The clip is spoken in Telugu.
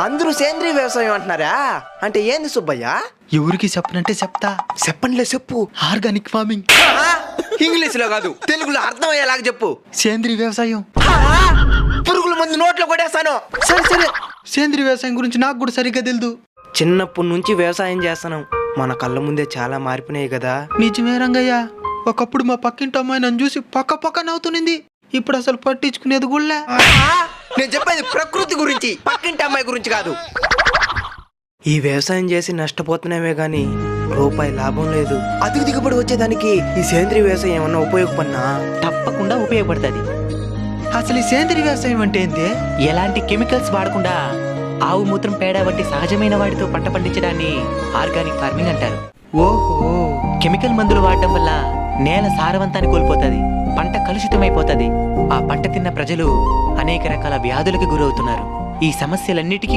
అందరూ సేంద్రీయ వ్యవసాయం అంటున్నారా? అంటే ఏంది సుబ్బయ్య? ఎవరికి చెప్పనంటే చెప్తా. చెప్పండిలే, చెప్పు. Organic farming. ఇంగ్లీష్ లో కాదు, తెలుగులో అర్థమయ్యేలాగా చెప్పు. సేంద్రీయ వ్యవసాయం. పురుగుల మందు నోట్లో కొట్టేస్తాను. సరే సేంద్రీయ వ్యవసాయం గురించి నాకు కూడా సరిగ్గా తెలియదు. చిన్నప్పటి నుంచి వ్యవసాయం చేస్తున్నాం, మన కళ్ళ ముందే చాలా మారిపోయినాయి కదా. నిజమే రంగయ్య, ఒకప్పుడు మా పక్కింటి అమ్మాయి నన్ను చూసి పక్క నవ్వుతునింది. ఇప్పుడు అసలు పట్టించుకునేది కూడా. నేను చెప్పేది ప్రకృతి గురించి, పక్కింటి అమ్మాయి గురించి కాదు. ఈ వ్యవసాయం చేసి నష్టపోతున్నామే గాని రూపాయి లాభం లేదు. అధిక దిగుబడి వచ్చేదానికి ఈ సేంద్రీయ వ్యవసాయం ఏమన్నా ఉపయోగపడినా? తప్పకుండా ఉపయోగపడుతుంది. అసలు ఈ సేంద్రీయ వ్యవసాయం అంటే ఏంటి? ఎలాంటి కెమికల్స్ వాడకుండా ఆవు మూత్రం, పేడ వంటి సహజమైన వాటితో పంట పండించడాన్ని ఆర్గానిక్ ఫార్మింగ్ అంటారు. ఓహో. కెమికల్ మందులు వాడడం వల్ల నేల సారవంతాన్ని కోల్పోతుంది, పంట కలుషితమైపోతుంది. ఆ పంట తిన్న ప్రజలు అనేక రకాల వ్యాధులకు గురవుతున్నారు. ఈ సమస్యలన్నిటికీ